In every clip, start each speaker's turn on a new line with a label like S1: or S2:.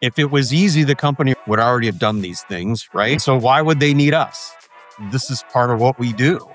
S1: If it was easy, the company would already have done these things, right? So why would they need us? This is part of what we do.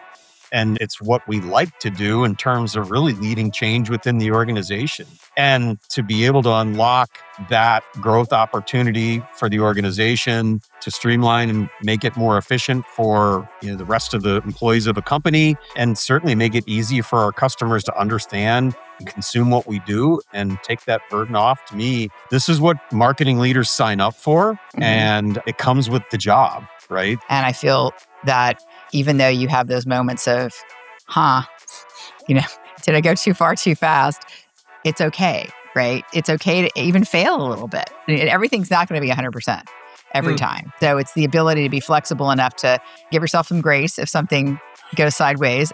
S1: And it's what we like to do in terms of really leading change within the organization. And to be able to unlock that growth opportunity for the organization, to streamline and make it more efficient for the rest of the employees of a company, and certainly make it easy for our customers to understand and consume what we do and take that burden off. To me, this is what marketing leaders sign up for, and it comes with the job, right?
S2: And I feel that even though you have those moments of, did I go too far too fast? It's okay, right? It's okay to even fail a little bit. Everything's not going to be 100% every time. So it's the ability to be flexible enough to give yourself some grace if something goes sideways.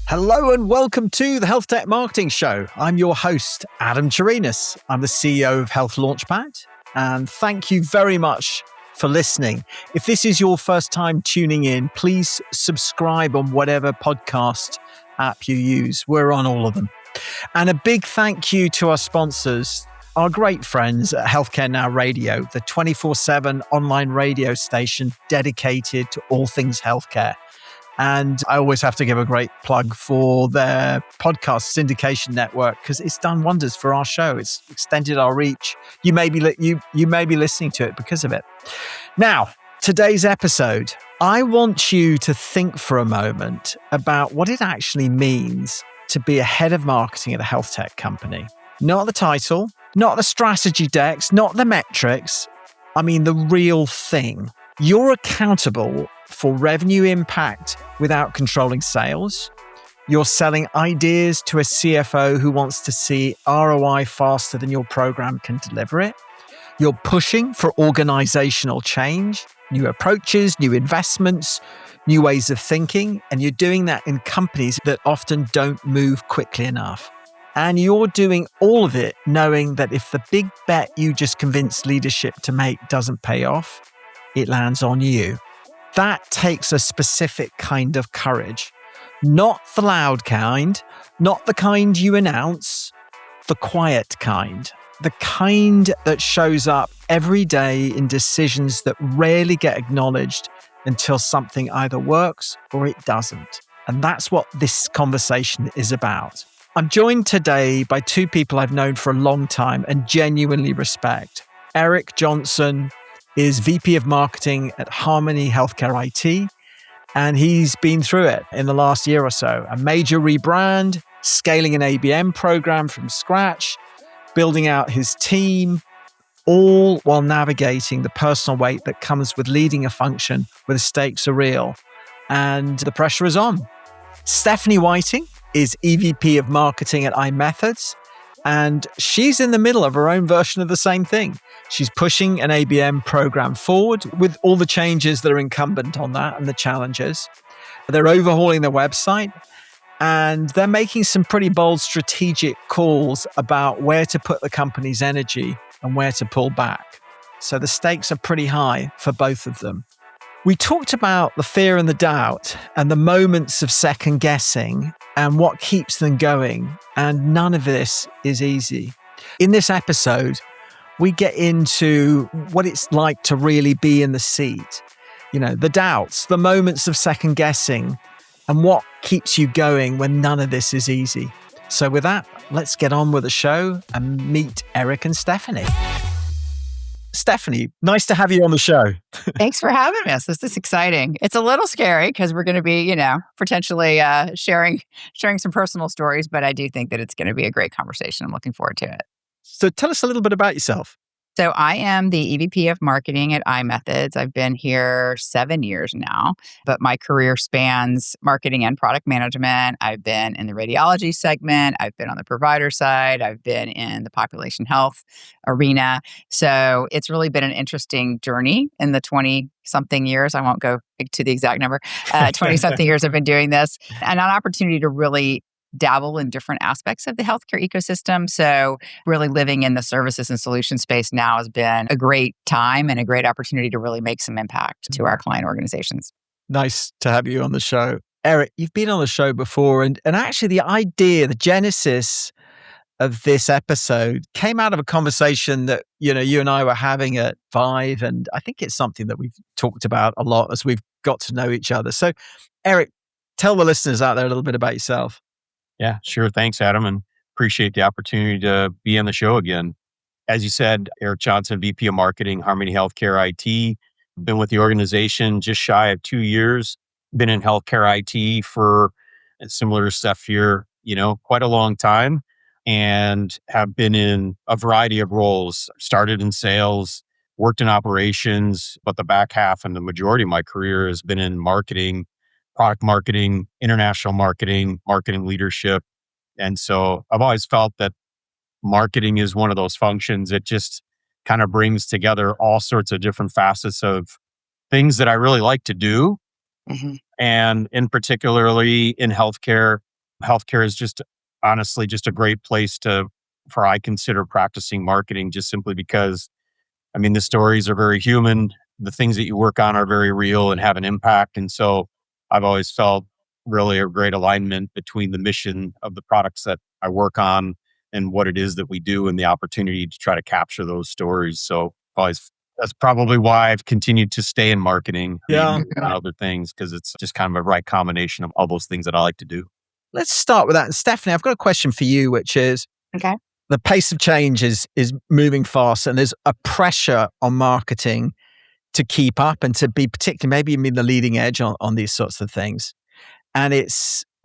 S3: Hello and welcome to the Healthtech Marketing Show. I'm your host, Adam Chirinas. I'm the CEO of Health Launchpad, and thank you very much for listening. If this is your first time tuning in, please subscribe on whatever podcast app you use. We're on all of them. And a big thank you to our sponsors, our great friends at Healthcare Now Radio, the 24/7 online radio station dedicated to all things healthcare. And I always have to give a great plug for their podcast syndication network because it's done wonders for our show. It's extended our reach. You may be listening to it because of it. Now, today's episode, I want you to think for a moment about what it actually means to be a head of marketing at a health tech company. Not the title, not the strategy decks, not the metrics. I mean, the real thing. You're accountable for revenue impact without controlling sales. You're selling ideas to a CFO who wants to see ROI faster than your program can deliver it. You're pushing for organizational change, new approaches, new investments, new ways of thinking, and you're doing that in companies that often don't move quickly enough. And you're doing all of it knowing that if the big bet you just convinced leadership to make doesn't pay off, it lands on you. That takes a specific kind of courage, not the loud kind, not the kind you announce, the quiet kind, the kind that shows up every day in decisions that rarely get acknowledged until something either works or it doesn't. And that's what this conversation is about. I'm joined today by two people I've known for a long time and genuinely respect. Eric Johnson is VP of Marketing at Harmony Healthcare IT, and he's been through it in the last year or so. A major rebrand, scaling an ABM program from scratch, building out his team, all while navigating the personal weight that comes with leading a function where the stakes are real and the pressure is on. Stephanie Whiting is EVP of Marketing at iMethods, and she's in the middle of her own version of the same thing. She's pushing an ABM program forward with all the changes that are incumbent on that and the challenges. They're overhauling their website, and they're making some pretty bold strategic calls about where to put the company's energy and where to pull back. So the stakes are pretty high for both of them. We talked about the fear and the doubt and the moments of second guessing and what keeps them going. And none of this is easy. In this episode, we get into what it's like to really be in the seat. The doubts, the moments of second guessing, and what keeps you going when none of this is easy. So with that, let's get on with the show and meet Eric and Stephanie. Stephanie, nice to have you on the show.
S2: Thanks for having us. This is exciting. It's a little scary because we're going to be, potentially sharing some personal stories, but I do think that it's going to be a great conversation. I'm looking forward to it.
S3: So tell us a little bit about yourself.
S2: So I am the EVP of Marketing at iMethods. I've been here 7 years now, but my career spans marketing and product management. I've been in the radiology segment. I've been on the provider side. I've been in the population health arena. So it's really been an interesting journey in the 20-something years. I won't go to the exact number. 20-something years I've been doing this, and an opportunity to really dabble in different aspects of the healthcare ecosystem. So really living in the services and solution space now has been a great time and a great opportunity to really make some impact to our client organizations.
S3: Nice to have you on the show. Eric, you've been on the show before, and actually the idea, the genesis of this episode came out of a conversation that, you and I were having at Vive, and I think it's something that we've talked about a lot as we've got to know each other. So, Eric, tell the listeners out there a little bit about yourself.
S1: Yeah, sure. Thanks, Adam, and appreciate the opportunity to be on the show again. As you said, Eric Johnson, VP of Marketing, Harmony Healthcare IT. Been with the organization just shy of 2 years. Been in healthcare IT for similar stuff here, quite a long time, and have been in a variety of roles. Started in sales, worked in operations, but the back half and the majority of my career has been in marketing, product marketing, international marketing, marketing leadership. And so I've always felt that marketing is one of those functions that just kind of brings together all sorts of different facets of things that I really like to do.
S2: Mm-hmm.
S1: And in particularly in healthcare, healthcare is just honestly just a great place for I consider practicing marketing, just simply because the stories are very human. The things that you work on are very real and have an impact. And so I've always felt really a great alignment between the mission of the products that I work on and what it is that we do and the opportunity to try to capture those stories. So that's probably why I've continued to stay in marketing and other things, because it's just kind of a right combination of all those things that I like to do.
S3: Let's start with that. And Stephanie, I've got a question for you, which is,
S2: okay,
S3: the pace of change is moving fast, and there's a pressure on marketing to keep up and to be particularly maybe even the leading edge on these sorts of things. And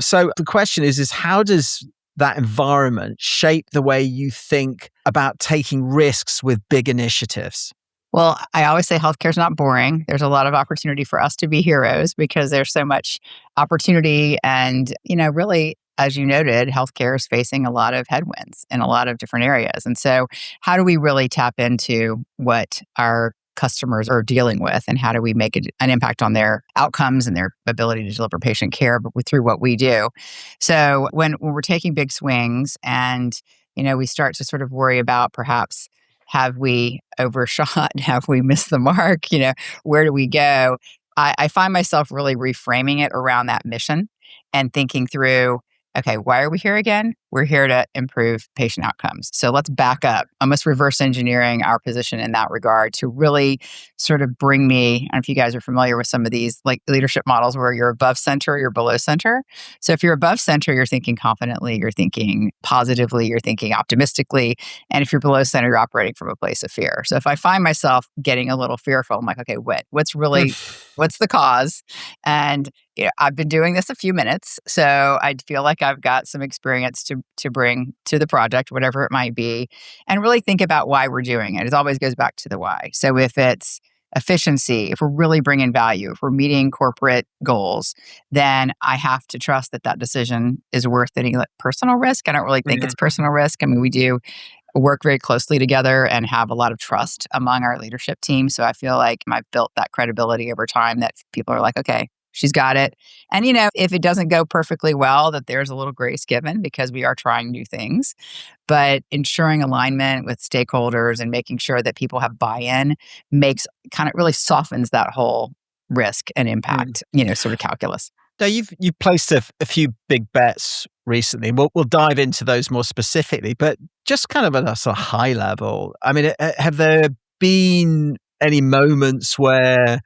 S3: so the question is how does that environment shape the way you think about taking risks with big initiatives?
S2: Well, I always say healthcare is not boring. There's a lot of opportunity for us to be heroes because there's so much opportunity. And, really, as you noted, healthcare is facing a lot of headwinds in a lot of different areas. And so, how do we really tap into what our customers are dealing with, and how do we make an impact on their outcomes and their ability to deliver patient care through what we do? So, when we're taking big swings and, we start to sort of worry about perhaps, have we overshot? Have we missed the mark? Where do we go? I find myself really reframing it around that mission and thinking through, okay, why are we here again? We're here to improve patient outcomes. So let's back up, almost reverse engineering our position in that regard to really sort of bring me, I don't know if you guys are familiar with some of these like leadership models where you're above center, you're below center. So if you're above center, you're thinking confidently, you're thinking positively, you're thinking optimistically. And if you're below center, you're operating from a place of fear. So if I find myself getting a little fearful, I'm like, okay, what's the cause? And I've been doing this a few minutes, so I feel like I've got some experience to bring to the project, whatever it might be, and really think about why we're doing it. It always goes back to the why. So if it's efficiency, if we're really bringing value, if we're meeting corporate goals, then I have to trust that decision is worth any personal risk. I don't really think it's personal risk. We do work very closely together and have a lot of trust among our leadership team. So I feel like I've built that credibility over time that people are like, okay, she's got it. And, if it doesn't go perfectly well, that there's a little grace given because we are trying new things. But ensuring alignment with stakeholders and making sure that people have buy-in really softens that whole risk and impact, sort of calculus.
S3: Now, you've placed a few big bets recently. We'll dive into those more specifically, but just kind of at a sort of high level, have there been any moments where,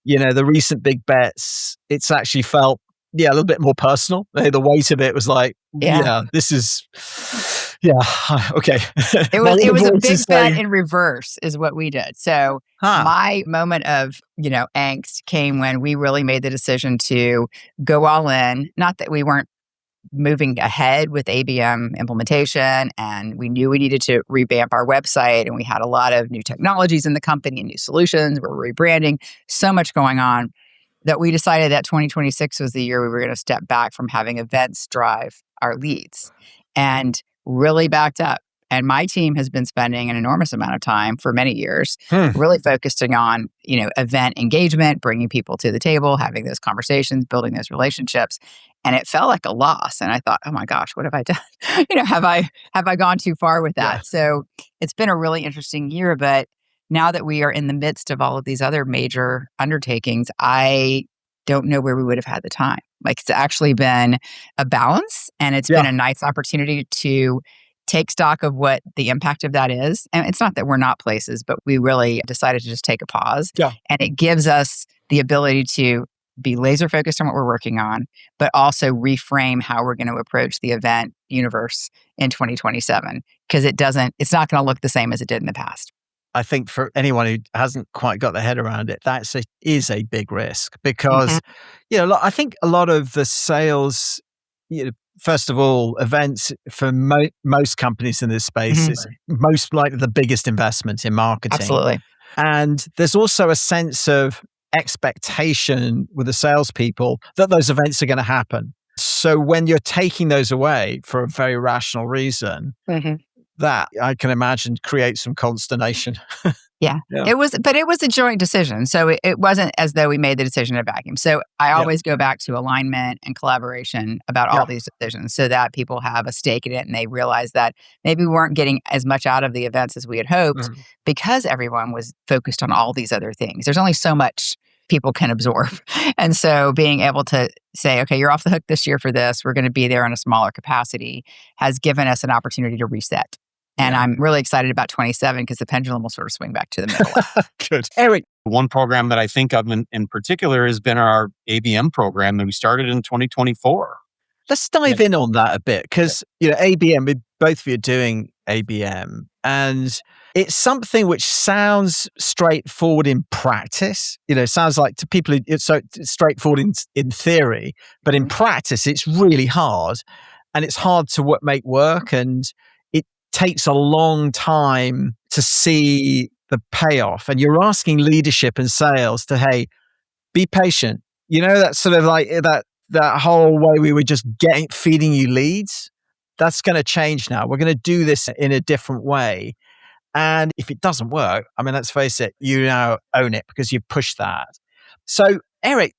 S3: the recent big bets, it's actually felt, a little bit more personal? The weight of it was like, this is, okay.
S2: It was a big bet in reverse is what we did. So my moment of, angst came when we really made the decision to go all in. Not that we weren't moving ahead with ABM implementation, and we knew we needed to revamp our website, and we had a lot of new technologies in the company and new solutions. We're rebranding, so much going on, that we decided that 2026 was the year we were going to step back from having events drive our leads and really backed up. And my team has been spending an enormous amount of time for many years, really focusing on, event engagement, bringing people to the table, having those conversations, building those relationships. And it felt like a loss. And I thought, oh my gosh, what have I done? Have I gone too far with that? Yeah. So it's been a really interesting year. But now that we are in the midst of all of these other major undertakings, I don't know where we would have had the time. Like it's actually been a balance, and it's been
S3: Yeah.
S2: a nice opportunity to take stock of what the impact of that is. And it's not that we're not places, but we really decided to just take a pause.
S3: Yeah.
S2: And it gives us the ability to be laser focused on what we're working on, but also reframe how we're going to approach the event universe in 2027, because it's not going to look the same as it did in the past.
S3: I think for anyone who hasn't quite got their head around it, is a big risk
S2: Mhm.
S3: because, I think a lot of the sales, first of all, events for most companies in this space
S2: Mhm.
S3: is most likely the biggest investment in marketing.
S2: Absolutely.
S3: And there's also a sense of expectation with the salespeople that those events are going to happen. So when you're taking those away for a very rational reason,
S2: Mhm.
S3: that I can imagine creates some consternation.
S2: Yeah.
S3: Yeah.
S2: It was a joint decision. So it wasn't as though we made the decision in a vacuum. So I
S3: Yeah.
S2: always go back to alignment and collaboration about
S3: Yeah.
S2: all these decisions so that people have a stake in it and they realize that maybe we weren't getting as much out of the events as we had hoped
S3: Mhm.
S2: because everyone was focused on all these other things. There's only so much people can absorb. And so being able to say, okay, you're off the hook this year for this, we're going to be there in a smaller capacity, has given us an opportunity to reset. And
S3: Yeah.
S2: I'm really excited about 27 because the pendulum will sort of swing back to the middle.
S3: Good. Eric,
S1: One program that I think of in particular has been our ABM program that we started in 2024.
S3: let's dive in on that a bit because, ABM, both of you are doing ABM, and it's something which sounds straightforward in practice. Sounds like to people, it's straightforward in theory, but in practice, it's really hard and it's hard to make work. And it takes a long time to see the payoff. And you're asking leadership and sales to, hey, be patient. That's sort of like that whole way we were just feeding you leads. That's going to change now. We're going to do this in a different way. And if it doesn't work, I mean, let's face it, you now own it because you've pushed that. So, Eric,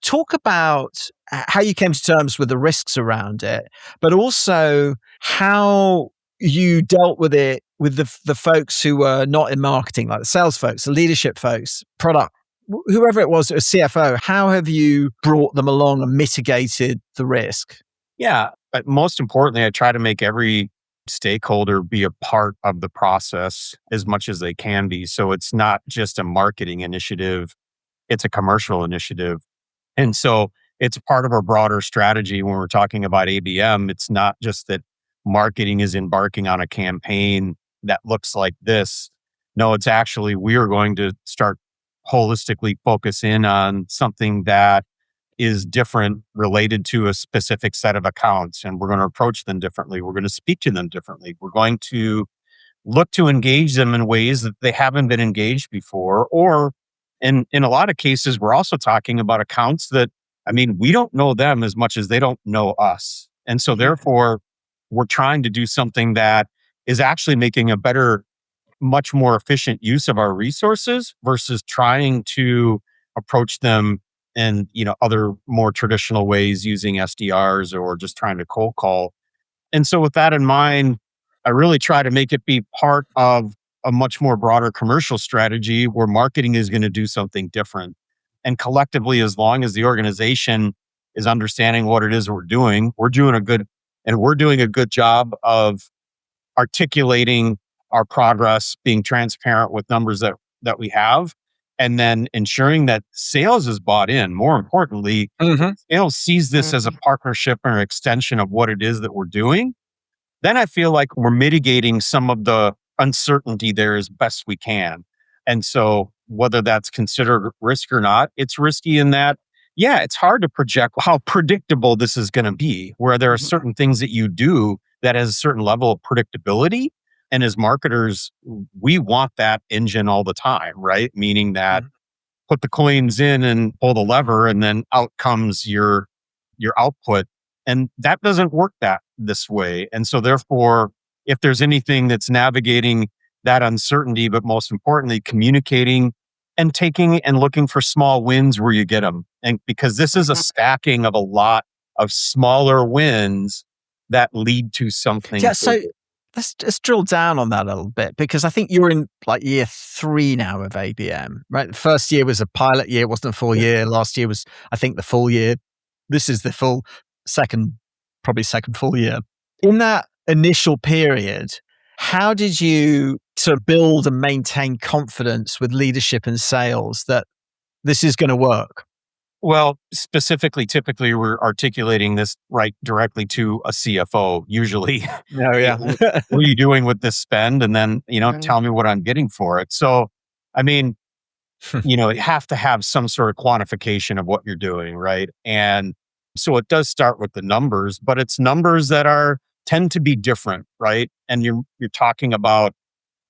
S3: talk about how you came to terms with the risks around it, but also how you dealt with it with the folks who were not in marketing, like the sales folks, the leadership folks, product, whoever it was, a CFO. How have you brought them along and mitigated the risk?
S1: Yeah. But most importantly, I try to make every stakeholder be a part of the process as much as they can be. So it's not just a marketing initiative, it's a commercial initiative. And so it's part of a broader strategy when we're talking about ABM. It's not just that marketing is embarking on a campaign that looks like this. No, it's actually we are going to start holistically focus in on something that is different related to a specific set of accounts. And we're going to approach them differently. We're going to speak to them differently. We're going to look to engage them in ways that they haven't been engaged before. Or in a lot of cases, we're also talking about accounts that, I mean, we don't know them as much as they don't know us. And so therefore, we're trying to do something that is actually making a better, much more efficient use of our resources versus trying to approach them in, other more traditional ways using SDRs or just trying to cold call. And so with that in mind, I really try to make it be part of a much more broader commercial strategy where marketing is going to do something different. And collectively, as long as the organization is understanding what it is we're doing a good job of articulating our progress, being transparent with numbers that we have, and then ensuring that sales is bought in. More importantly,
S3: Mhm.
S1: sales sees this as a partnership or an extension of what it is that we're doing. Then I feel like we're mitigating some of the uncertainty there as best we can. And so whether that's considered risk or not, it's risky in that, yeah, it's hard to project how predictable this is going to be, where there are certain things that you do that has a certain level of predictability. And as marketers, we want that engine all the time, right? Meaning that put the coins in and pull the lever and then out comes your output, and that doesn't work that this way. And so therefore, if there's anything that's navigating that uncertainty, but most importantly communicating and taking and looking for small wins where you get them, and because this is a stacking of a lot of smaller wins that lead to something
S3: Yeah, so
S1: bigger.
S3: let's just drill down on that a little bit because I think you're in like year 3 now of ABM, right? The first year was a pilot year, it wasn't a full year. Last year was, I think, the full year. This is the full probably second full year. In that initial period, how did you sort of build and maintain confidence with leadership and sales that this is going to work?
S1: Well, specifically, typically we're articulating this right directly to a CFO, usually.
S3: Oh,
S1: Hey,
S3: yeah.
S1: what are you doing with this spend? And then, tell me what I'm getting for it. So, I mean, you have to have some sort of quantification of what you're doing, right? And so it does start with the numbers, but it's numbers that tend to be different, right? And you're talking about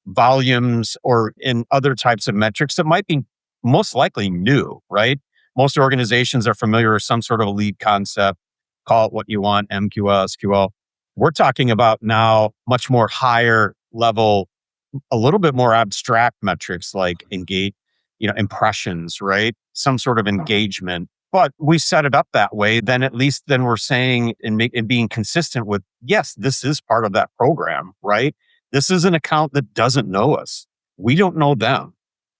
S1: volumes or in other types of metrics that might be most likely new, right? Most organizations are familiar with some sort of a lead concept, call it what you want, MQL, SQL. We're talking about now much more higher level, a little bit more abstract metrics like impressions, right? Some sort of engagement. But we set it up that way, then at least then we're saying and being consistent with, yes, this is part of that program, right? This is an account that doesn't know us. We don't know them,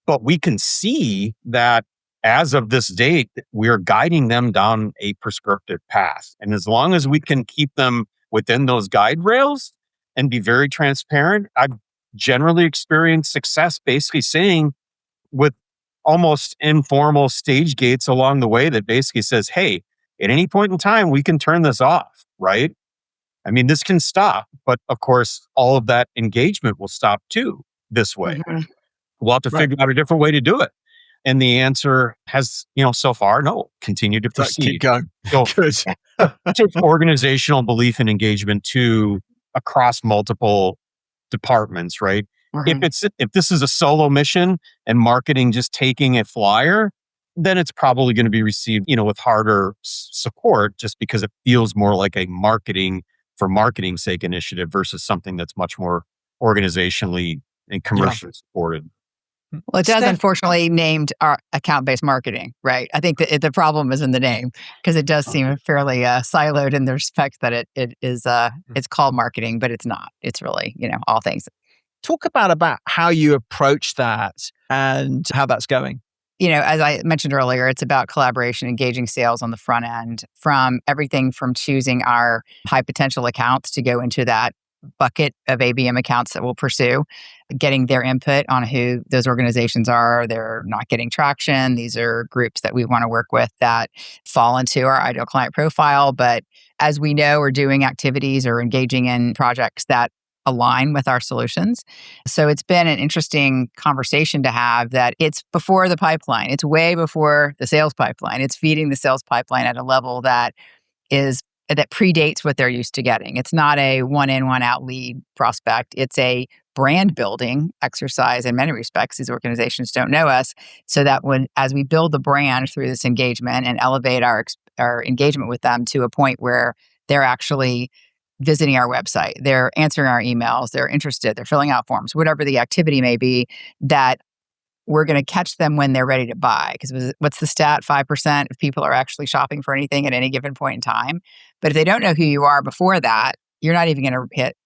S1: but we can see that as of this date, we are guiding them down a prescriptive path. And as long as we can keep them within those guide rails and be very transparent, I've generally experienced success basically saying with almost informal stage gates along the way that basically says, hey, at any point in time, we can turn this off, right? I mean, this can stop, but of course, all of that engagement will stop too this way.
S2: Mhm.
S1: We'll have to figure out a different way to do it. And the answer has, so far, no, continue to proceed.
S3: Keep going.
S1: So
S3: Good.
S1: take organizational belief and engagement to across multiple departments, right?
S2: Mhm.
S1: If this is a solo mission and marketing just taking a flyer, then it's probably going to be received, with harder support just because it feels more like a marketing for marketing's sake initiative versus something that's much more organizationally and commercially supported.
S2: Well, it does unfortunately named our account-based marketing, right? I think that the problem is in the name because it does seem fairly siloed in the respect that it is it's called marketing, but it's not. It's really all things.
S3: Talk about how you approach that and how that's going.
S2: As I mentioned earlier, it's about collaboration, engaging sales on the front end, from everything from choosing our high potential accounts to go into that bucket of ABM accounts that we'll pursue, getting their input on who those organizations are. They're not getting traction. These are groups that we want to work with that fall into our ideal client profile. But as we know, we're doing activities or engaging in projects that align with our solutions. So it's been an interesting conversation to have that it's before the pipeline. It's way before the sales pipeline. It's feeding the sales pipeline at a level that predates what they're used to getting. It's not a one in, one out lead prospect. It's a brand building exercise in many respects. These organizations don't know us. So that as we build the brand through this engagement and elevate our engagement with them to a point where they're actually visiting our website, they're answering our emails, they're interested, they're filling out forms, whatever the activity may be, that we're going to catch them when they're ready to buy. Because what's the stat? 5% of people are actually shopping for anything at any given point in time. But if they don't know who you are before that, you're not even going to hit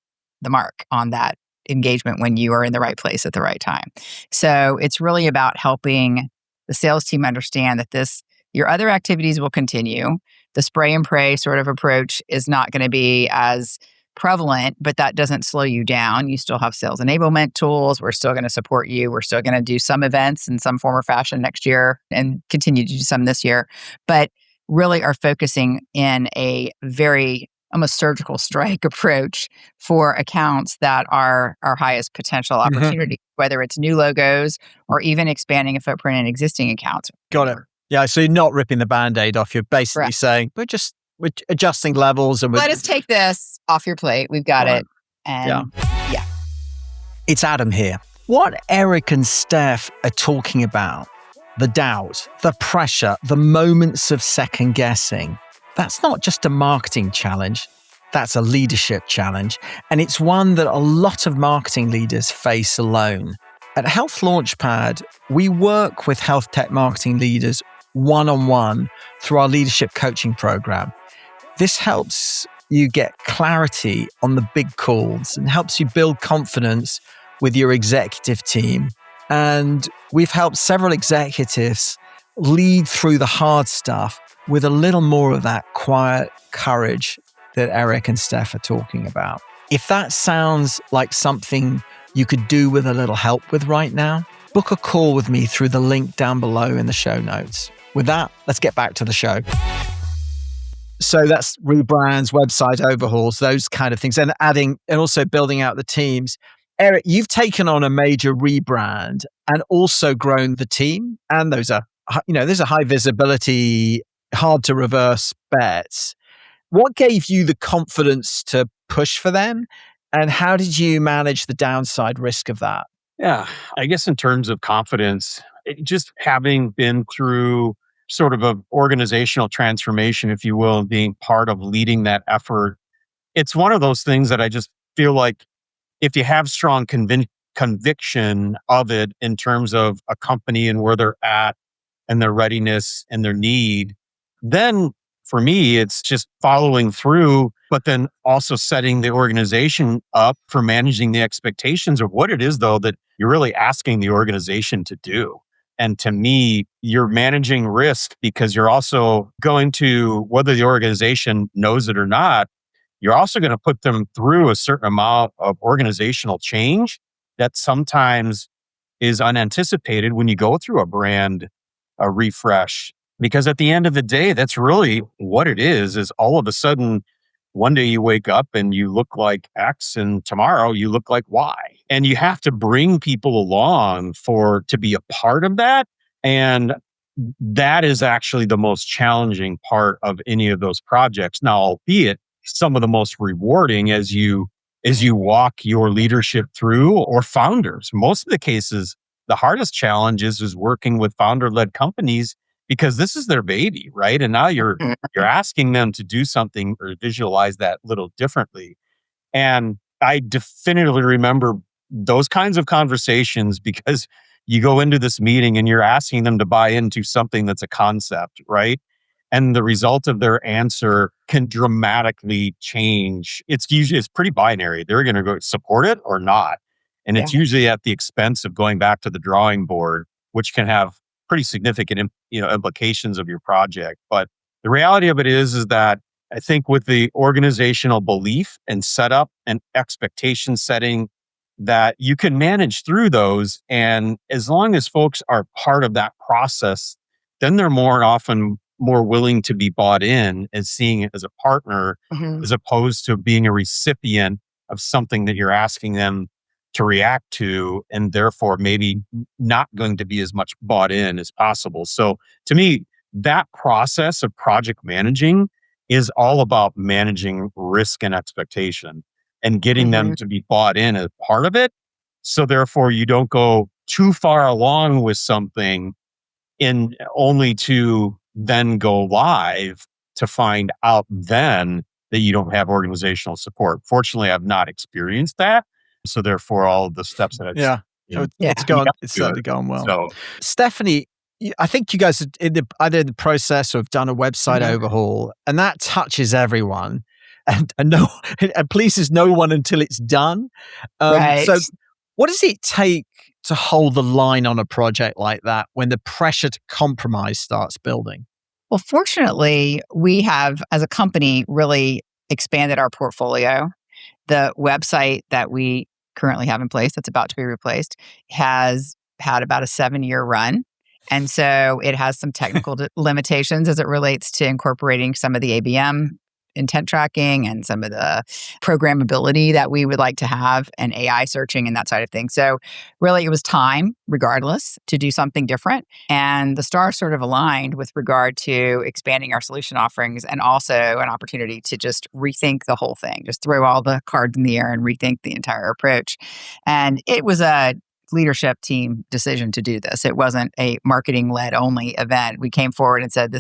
S2: the mark on that engagement when you are in the right place at the right time. So it's really about helping the sales team understand that your other activities will continue. The spray and pray sort of approach is not going to be as prevalent, but that doesn't slow you down. You still have sales enablement tools. We're still going to support you. We're still going to do some events in some form or fashion next year and continue to do some this year, but really are focusing in a very almost surgical strike approach for accounts that are our highest potential opportunity, whether it's new logos or even expanding a footprint in existing accounts.
S3: Got it. Yeah, so you're not ripping the Band-Aid off. You're basically
S2: Correct.
S3: saying, we're adjusting levels. And
S2: let us take this off your plate. We've got it. And yeah.
S3: It's Adam here. What Eric and Steph are talking about, the doubt, the pressure, the moments of second guessing, that's not just a marketing challenge. That's a leadership challenge. And it's one that a lot of marketing leaders face alone. At Health Launchpad, we work with health tech marketing leaders one-on-one through our leadership coaching program. This helps you get clarity on the big calls and helps you build confidence with your executive team. And we've helped several executives lead through the hard stuff with a little more of that quiet courage that Eric and Steph are talking about. If that sounds like something you could do with a little help with right now, book a call with me through the link down below in the show notes. With that, let's get back to the show. So that's rebrands, website overhauls, those kind of things, and adding and also building out the teams. Eric, you've taken on a major rebrand and also grown the team. And those are high visibility, hard to reverse bets. What gave you the confidence to push for them? And how did you manage the downside risk of that?
S1: Yeah, I guess in terms of confidence, just having been through sort of a organizational transformation, if you will, and being part of leading that effort, it's one of those things that I just feel like if you have strong conviction of it in terms of a company and where they're at and their readiness and their need, then for me, it's just following through, but then also setting the organization up for managing the expectations of what it is, though, that you're really asking the organization to do. And to me, you're managing risk because you're also going to, whether the organization knows it or not, you're also going to put them through a certain amount of organizational change that sometimes is unanticipated when you go through a refresh. Because at the end of the day, that's really what it is all of a sudden, one day you wake up and you look like X and tomorrow you look like Y. And you have to bring people along to be a part of that. And that is actually the most challenging part of any of those projects. Now, albeit some of the most rewarding as you walk your leadership through, or founders. Most of the cases, the hardest challenge is working with founder-led companies because this is their baby, right? And now you're asking them to do something or visualize that a little differently. And I definitively remember those kinds of conversations because you go into this meeting and you're asking them to buy into something that's a concept, right? And the result of their answer can dramatically change. It's pretty binary. They're going to go support it or not. And it's usually at the expense of going back to the drawing board, which can have pretty significant implications of your project. But the reality of it is that I think with the organizational belief and setup and expectation setting, that you can manage through those. And as long as folks are part of that process, then they're more often more willing to be bought in as seeing it as a partner, as opposed to being a recipient of something that you're asking them to react to, and therefore maybe not going to be as much bought in as possible. So to me, that process of project managing is all about managing risk and expectation and getting them to be bought in as part of it. So therefore you don't go too far along with something in only to then go live to find out then that you don't have organizational support. Fortunately, I've not experienced that. So therefore, all of the steps that
S3: it's certainly gone well. So, Stephanie, I think you guys are either in the process or have done a website overhaul, and that touches everyone and pleases no one until it's done.
S2: Right.
S3: So what does it take to hold the line on a project like that when the pressure to compromise starts building?
S2: Well, fortunately, we have, as a company, really expanded our portfolio. The website that we currently have in place, that's about to be replaced, has had about a 7-year run. And so it has some technical limitations as it relates to incorporating some of the ABM intent tracking and some of the programmability that we would like to have, and AI searching and that side of things. So really it was time, regardless, to do something different. And the stars sort of aligned with regard to expanding our solution offerings, and also an opportunity to just rethink the whole thing, just throw all the cards in the air and rethink the entire approach. And it was a leadership team decision to do this. It wasn't a marketing led only event. We came forward and said,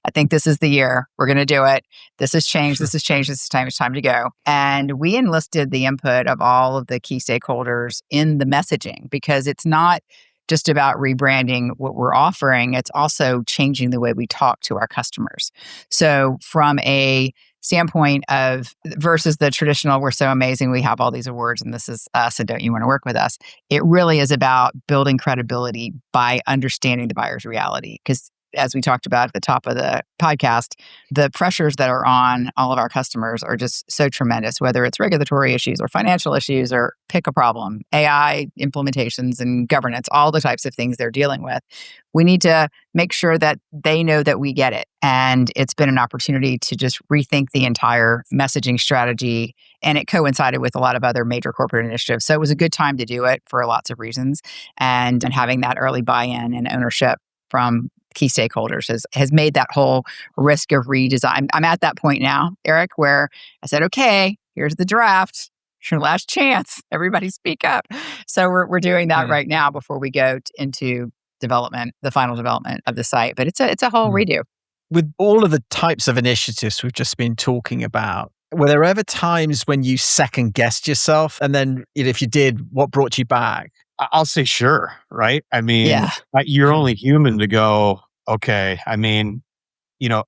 S2: I think this is the year. We're going to do it. This has changed. This has changed. It's time to go. And we enlisted the input of all of the key stakeholders in the messaging, because it's not just about rebranding what we're offering. It's also changing the way we talk to our customers. So from a standpoint of versus the traditional, we're so amazing, we have all these awards and this is us and don't you want to work with us? It really is about building credibility by understanding the buyer's reality. Because as we talked about at the top of the podcast, the pressures that are on all of our customers are just so tremendous, whether it's regulatory issues or financial issues or pick a problem, AI implementations and governance, all the types of things they're dealing with. We need to make sure that they know that we get it. And it's been an opportunity to just rethink the entire messaging strategy. And it coincided with a lot of other major corporate initiatives. So it was a good time to do it for lots of reasons. And having that early buy-in and ownership from key stakeholders has made that whole risk of redesign. I'm at that point now, Eric, where I said, okay, here's the draft. It's your last chance. Everybody speak up. So we're doing that right now before we go into development, the final development of the site. But it's a whole redo.
S3: With all of the types of initiatives we've just been talking about, were there ever times when you second guessed yourself? And then if you did, what brought you back?
S1: I'll say sure, right? I mean,
S2: Yeah.
S1: you're only human to go, okay, I mean,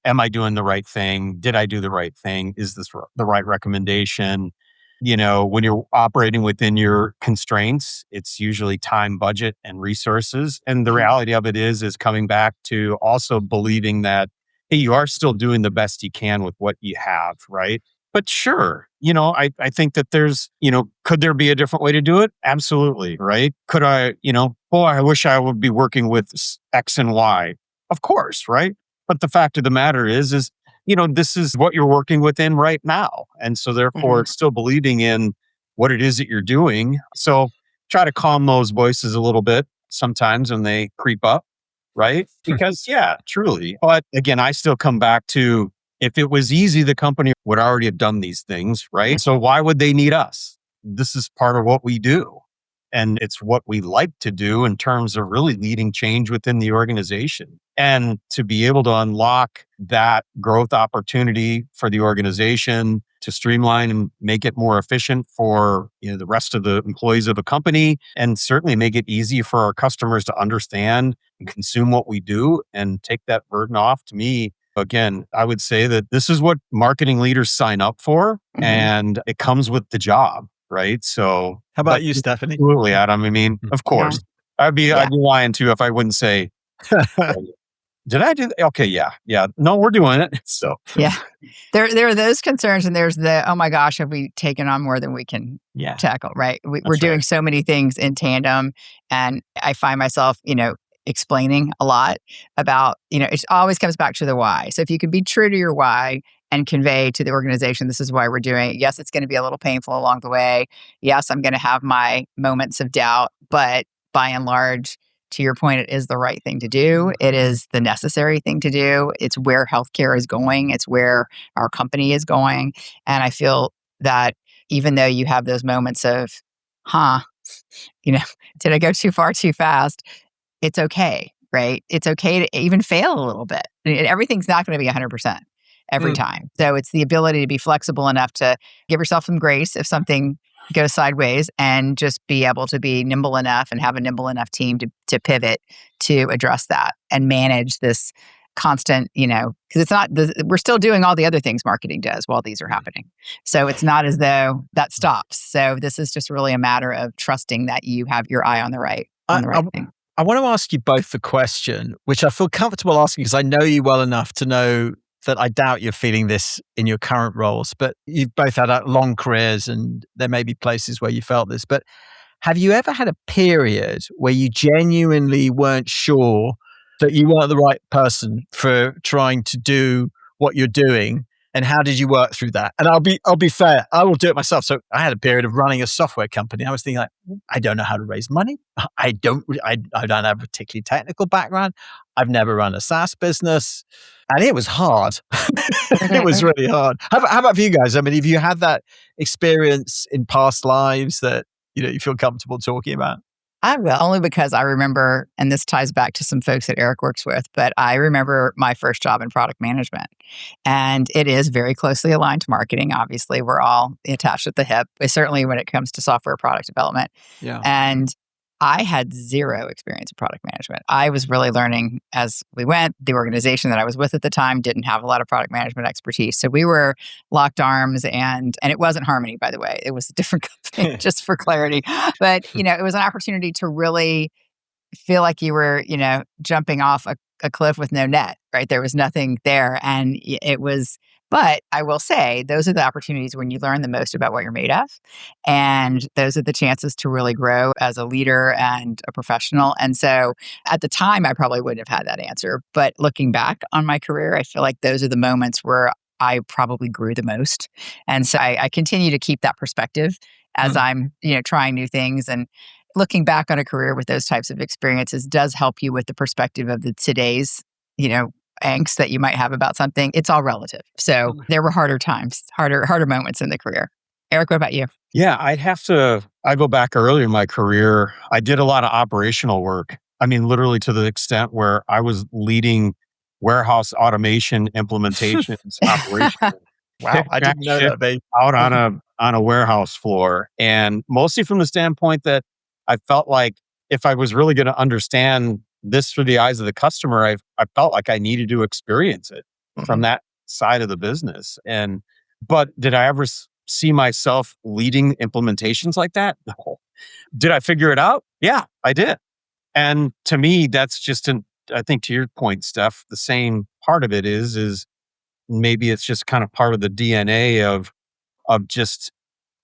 S1: am I doing the right thing? Did I do the right thing? Is this the right recommendation? When you're operating within your constraints, it's usually time, budget, and resources. And the reality of it is coming back to also believing that, hey, you are still doing the best you can with what you have, right? But sure, I think that there's, could there be a different way to do it? Absolutely, right? Could I, I wish I would be working with X and Y. Of course, right? But the fact of the matter is, this is what you're working within right now. And so therefore, still believing in what it is that you're doing. So try to calm those voices a little bit sometimes when they creep up, right? Because yeah, truly. But again, I still come back to, if it was easy, the company would already have done these things, right? So why would they need us? This is part of what we do. And it's what we like to do in terms of really leading change within the organization. And to be able to unlock that growth opportunity for the organization, to streamline and make it more efficient for the rest of the employees of a company, and certainly make it easy for our customers to understand and consume what we do and take that burden off. To me, again, I would say that this is what marketing leaders sign up for, and it comes with the job. Right. So
S3: how about you, Stephanie?
S1: Absolutely, Adam. I mean, of course, I'd be lying too if I wouldn't say, did I do that? Okay. Yeah. No, we're doing it. So
S2: yeah, there are those concerns, and there's the, oh my gosh, have we taken on more than we can tackle? Right. We're doing so many things in tandem, and I find myself, explaining a lot about, it always comes back to the why. So if you can be true to your why and convey to the organization, this is why we're doing it. Yes, it's going to be a little painful along the way. Yes, I'm going to have my moments of doubt, but by and large, to your point, it is the right thing to do. It is the necessary thing to do. It's where healthcare is going. It's where our company is going. And I feel that even though you have those moments of, did I go too far too fast? It's okay, right? It's okay to even fail a little bit. Everything's not going to be 100% every time. So it's the ability to be flexible enough to give yourself some grace if something goes sideways, and just be able to be nimble enough and have a nimble enough team to pivot to address that and manage this constant, because it's not, we're still doing all the other things marketing does while these are happening. So it's not as though that stops. So this is just really a matter of trusting that you have your eye on the right thing.
S3: I want to ask you both the question, which I feel comfortable asking because I know you well enough to know that I doubt you're feeling this in your current roles, but you've both had long careers and there may be places where you felt this. But have you ever had a period where you genuinely weren't sure that you weren't the right person for trying to do what you're doing? And how did you work through that? And I'll be fair, I will do it myself. So I had a period of running a software company. I was thinking I don't know how to raise money. I don't have a particularly technical background. I've never run a SaaS business. And it was hard. It was really hard. How about for you guys? I mean, have you had that experience in past lives that you feel comfortable talking about?
S2: I will, only because I remember, and this ties back to some folks that Eric works with, but I remember my first job in product management. And it is very closely aligned to marketing. Obviously, we're all attached at the hip, certainly when it comes to software product development.
S3: Yeah.
S2: And I had zero experience in product management. I was really learning as we went. The organization that I was with at the time didn't have a lot of product management expertise. So we were locked arms, and it wasn't Harmony, by the way. It was a different company, just for clarity. But, it was an opportunity to really feel like you were, jumping off a cliff with no net, right? There was nothing there. And it was, but I will say, those are the opportunities when you learn the most about what you're made of. And those are the chances to really grow as a leader and a professional. And so at the time, I probably wouldn't have had that answer. But looking back on my career, I feel like those are the moments where I probably grew the most. And so I continue to keep that perspective as I'm, trying new things. And looking back on a career with those types of experiences does help you with the perspective of the today's, angst that you might have about something. It's all relative. So there were harder times, harder moments in the career. Eric, what about you?
S1: Yeah, I go back earlier in my career. I did a lot of operational work. I mean, literally to the extent where I was leading warehouse automation implementations, operation,
S3: Wow,
S1: pick,
S3: I
S1: pack,
S3: didn't know
S1: ship
S3: that, babe.
S1: out on a warehouse floor. And mostly from the standpoint that I felt like if I was really going to understand this through the eyes of the customer, I felt like I needed to experience it from that side of the business. But did I ever see myself leading implementations like that? No. Did I figure it out? Yeah, I did. And to me, that's just I think to your point, Steph, the same part of it is maybe it's just kind of part of the DNA of just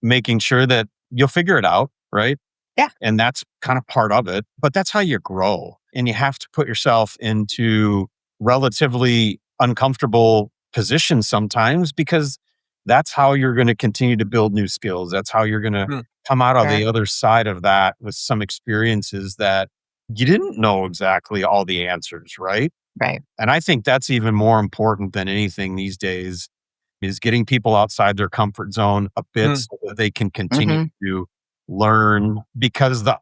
S1: making sure that you'll figure it out, right?
S2: Yeah.
S1: And that's kind of part of it, but that's how you grow. And you have to put yourself into relatively uncomfortable positions sometimes because that's how you're going to continue to build new skills. That's how you're going to come out of
S2: Sure.
S1: the other side of that with some experiences that you didn't know exactly all the answers, right?
S2: Right.
S1: And I think that's even more important than anything these days is getting people outside their comfort zone a bit so that they can continue to learn because the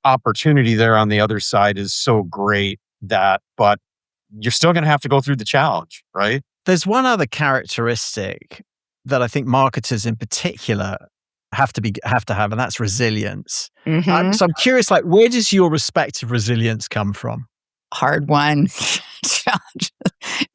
S1: opportunity there on the other side is so great but you're still going to have to go through the challenge, right?
S3: There's one other characteristic that I think marketers in particular have to have, and that's resilience. So I'm curious, like, where does your respective resilience come from?
S2: Hard one. Challenge.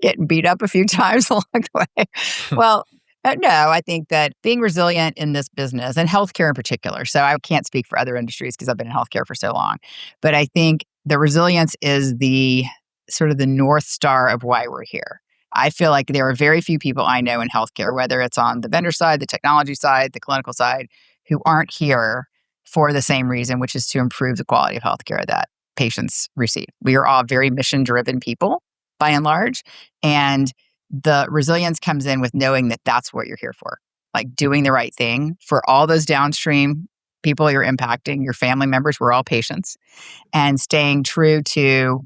S2: Getting beat up a few times along the way. Well, no, I think that being resilient in this business and healthcare in particular. So I can't speak for other industries because I've been in healthcare for so long. But I think the resilience is the sort of the North Star of why we're here. I feel like there are very few people I know in healthcare, whether it's on the vendor side, the technology side, the clinical side, who aren't here for the same reason, which is to improve the quality of healthcare that patients receive. We are all very mission-driven people by and large. And the resilience comes in with knowing that that's what you're here for, like doing the right thing for all those downstream people you're impacting, your family members, we're all patients, and staying true to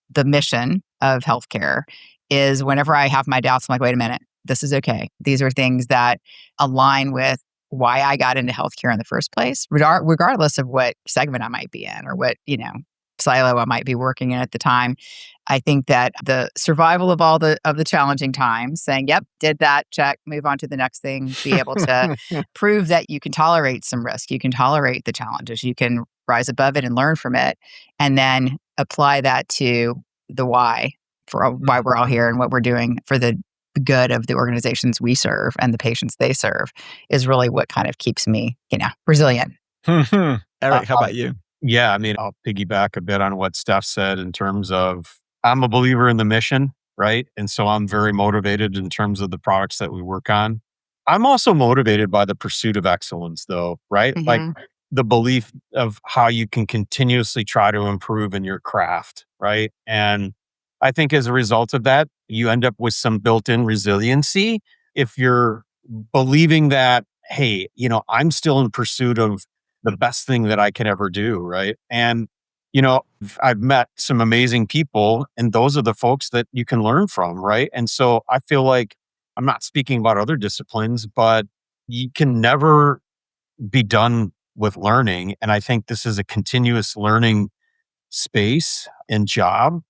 S2: the mission of healthcare is whenever I have my doubts, I'm like, wait a minute, this is okay. These are things that align with why I got into healthcare in the first place, regardless of what segment I might be in or what, silo I might be working in at the time. I think that the survival of all the challenging times, saying, yep, did that, check, move on to the next thing, be able to prove that you can tolerate some risk, you can tolerate the challenges, you can rise above it and learn from it, and then apply that to the why for why we're all here and what we're doing for the good of the organizations we serve and the patients they serve is really what kind of keeps me, resilient.
S3: Eric, how about you?
S1: Yeah, I mean, I'll piggyback a bit on what Steph said in terms of I'm a believer in the mission, right? And so I'm very motivated in terms of the products that we work on. I'm also motivated by the pursuit of excellence, though, right? Like the belief of how you can continuously try to improve in your craft, right? And I think as a result of that, you end up with some built-in resiliency if you're believing that, hey, I'm still in pursuit of the best thing that I can ever do, right? And I've met some amazing people, and those are the folks that you can learn from, right? And so I feel like I'm not speaking about other disciplines, but you can never be done with learning. And I think this is a continuous learning space and job.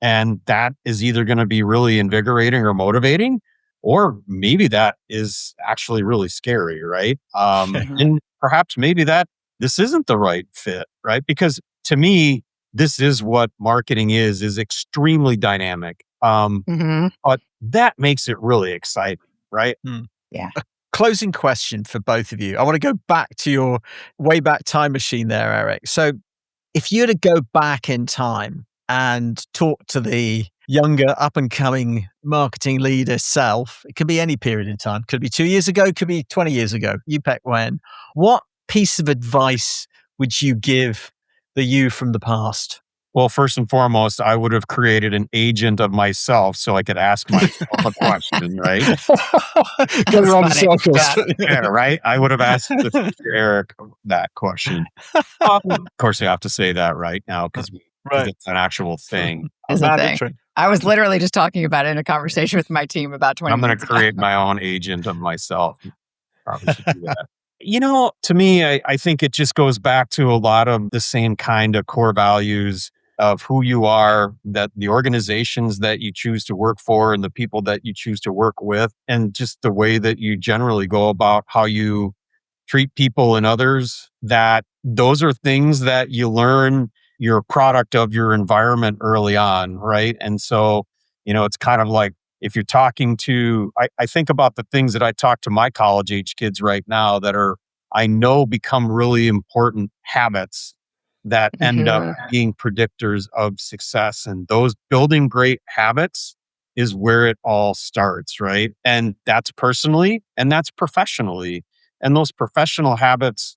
S1: And that is either going to be really invigorating or motivating, or maybe that is actually really scary, right? And perhaps maybe that this isn't the right fit, right? Because to me, this is what marketing is extremely dynamic. But that makes it really exciting, right?
S2: Yeah.
S3: Closing question for both of you. I want to go back to your way back time machine there, Eric. So If you were to go back in time and talk to the younger up and coming marketing leader self, it could be any period in time, could be 2 years ago, could be 20 years ago, you pick when. What piece of advice would you give the you from the past?
S1: Well, first and foremost, I would have created an agent of myself so I could ask myself a question, right?
S3: Go around the
S2: funny.
S3: circles.
S1: Yeah, right. I would have asked the future Eric that question. Of course, I have to say that right now because
S3: Right.
S1: it's an actual thing.
S2: Is a thing.
S3: Mandatory.
S2: I was literally just talking about it in a conversation with my team about 20
S1: I'm going
S2: minutes
S1: to
S2: ago.
S1: create my own agent of myself. Probably should do that. To me, I think it just goes back to a lot of the same kind of core values of who you are, that the organizations that you choose to work for and the people that you choose to work with, and just the way that you generally go about how you treat people and others, that those are things that you learn. You're a product of your environment early on, right? And so, it's kind of like if you're talking to, I think about the things that I talk to my college age kids right now that I know become really important habits that end up being predictors of success. And those building great habits is where it all starts, right? And that's personally and that's professionally. And those professional habits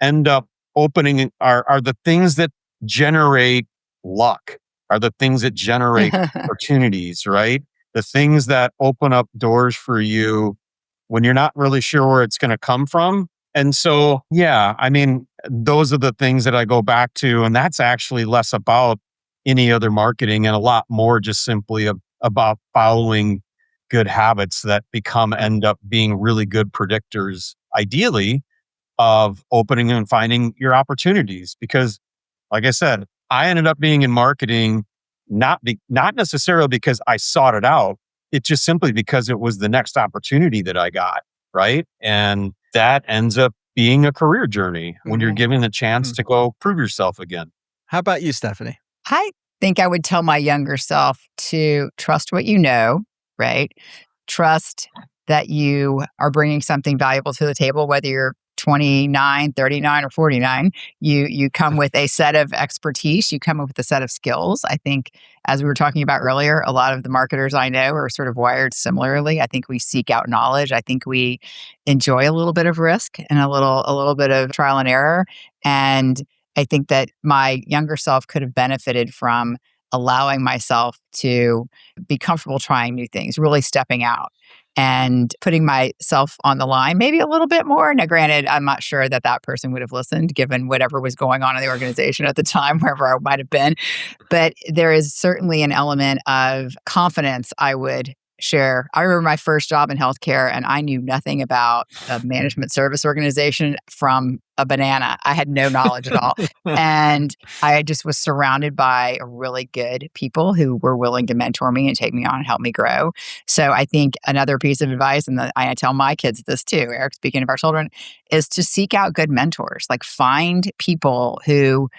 S1: end up opening are the things that generate luck, are the things that generate opportunities, right? The things that open up doors for you when you're not really sure where it's going to come from. And so, yeah, those are the things that I go back to. And that's actually less about any other marketing and a lot more just simply about following good habits that end up being really good predictors, ideally, of opening and finding your opportunities. Because, like I said, I ended up being in marketing not necessarily because I sought it out. It's just simply because it was the next opportunity that I got, right? And that ends up being a career journey when you're given the chance to go prove yourself again.
S3: How about you, Stephanie?
S2: I think I would tell my younger self to trust what you know, right? Trust that you are bringing something valuable to the table, whether you're 29, 39, or 49. You come with a set of expertise. You come up with a set of skills. I think, as we were talking about earlier, a lot of the marketers I know are sort of wired similarly. I think we seek out knowledge. I think we enjoy a little bit of risk and a little bit of trial and error. And I think that my younger self could have benefited from allowing myself to be comfortable trying new things, really stepping out and putting myself on the line, maybe a little bit more. Now, granted, I'm not sure that person would have listened given whatever was going on in the organization at the time, wherever I might have been. But there is certainly an element of confidence I would share. I remember my first job in healthcare, and I knew nothing about a management service organization from a banana. I had no knowledge at all. And I just was surrounded by really good people who were willing to mentor me and take me on and help me grow. So I think another piece of advice, and I tell my kids this too, Eric, speaking of our children, is to seek out good mentors. Like, find people who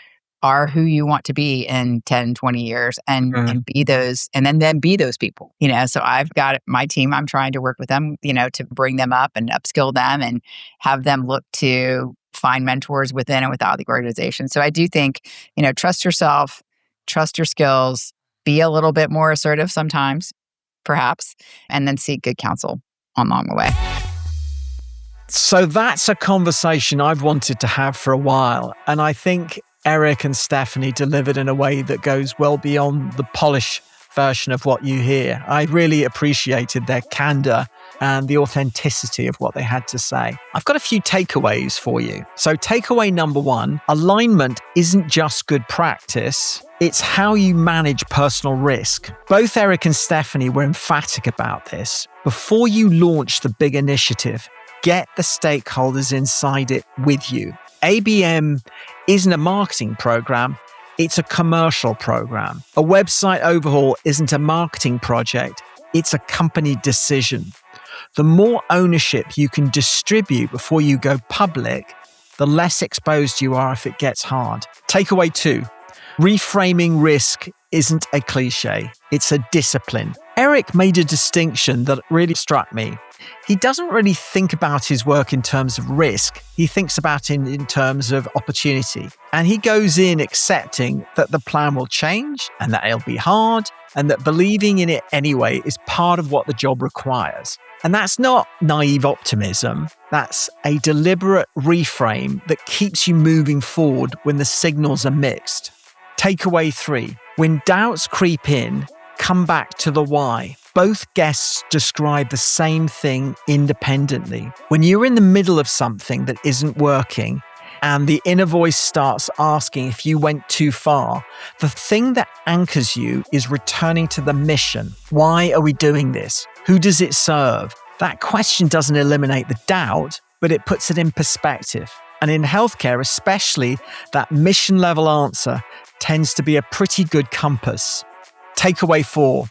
S2: are who you want to be in 10, 20 years and be those, and then be those people, So I've got my team, I'm trying to work with them, to bring them up and upskill them and have them look to find mentors within and without the organization. So I do think, trust yourself, trust your skills, be a little bit more assertive sometimes, perhaps, and then seek good counsel along the way.
S3: So that's a conversation I've wanted to have for a while. And I think Eric and Stephanie delivered in a way that goes well beyond the polished version of what you hear. I really appreciated their candor and the authenticity of what they had to say. I've got a few takeaways for you. So takeaway number one, alignment isn't just good practice. It's how you manage personal risk. Both Eric and Stephanie were emphatic about this. Before you launch the big initiative, get the stakeholders inside it with you. ABM isn't a marketing program, it's a commercial program. A website overhaul isn't a marketing project, it's a company decision. The more ownership you can distribute before you go public, the less exposed you are if it gets hard. Takeaway 2, reframing risk isn't a cliche, it's a discipline. Eric made a distinction that really struck me. he doesn't really think about his work in terms of risk. He thinks about it in terms of opportunity. And he goes in accepting that the plan will change and that it'll be hard and that believing in it anyway is part of what the job requires. And that's not naive optimism. That's a deliberate reframe that keeps you moving forward when the signals are mixed. Takeaway 3. When doubts creep in, come back to the why. Both guests describe the same thing independently. When you're in the middle of something that isn't working and the inner voice starts asking if you went too far, the thing that anchors you is returning to the mission. Why are we doing this? Who does it serve? That question doesn't eliminate the doubt, but it puts it in perspective. And in healthcare especially, that mission level answer tends to be a pretty good compass. Takeaway 4.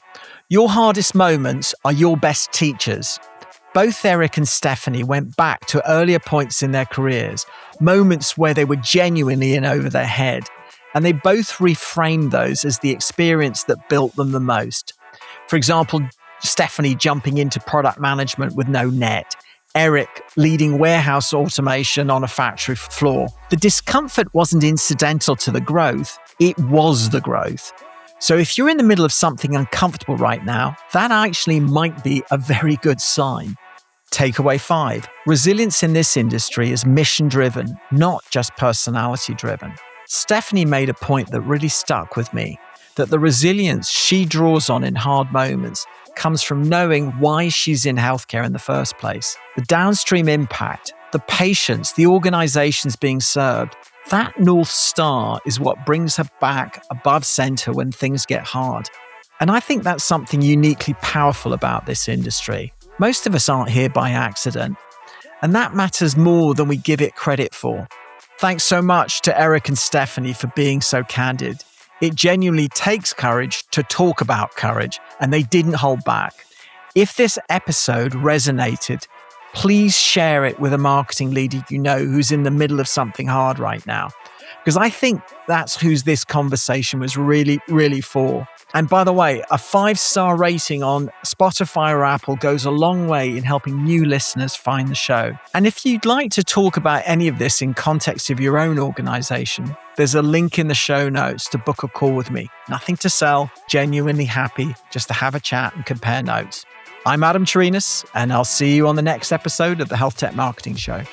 S3: Your hardest moments are your best teachers. Both Eric and Stephanie went back to earlier points in their careers, moments where they were genuinely in over their head, and they both reframed those as the experience that built them the most. For example, Stephanie jumping into product management with no net, Eric leading warehouse automation on a factory floor. The discomfort wasn't incidental to the growth, it was the growth. So if you're in the middle of something uncomfortable right now, that actually might be a very good sign. Takeaway 5. Resilience in this industry is mission-driven, not just personality-driven. Stephanie made a point that really stuck with me, that the resilience she draws on in hard moments comes from knowing why she's in healthcare in the first place. The downstream impact, the patients, the organizations being served, that North Star is what brings her back above center when things get hard. And I think that's something uniquely powerful about this industry. Most of us aren't here by accident, and that matters more than we give it credit for. Thanks so much to Eric and Stephanie for being so candid. It genuinely takes courage to talk about courage, and they didn't hold back. If this episode resonated, please share it with a marketing leader you know who's in the middle of something hard right now. Because I think that's who this conversation was really, really for. And by the way, a 5-star rating on Spotify or Apple goes a long way in helping new listeners find the show. And if you'd like to talk about any of this in context of your own organization, there's a link in the show notes to book a call with me. Nothing to sell, genuinely happy just to have a chat and compare notes. I'm Adam Chirinas, and I'll see you on the next episode of the Healthtech Marketing Show.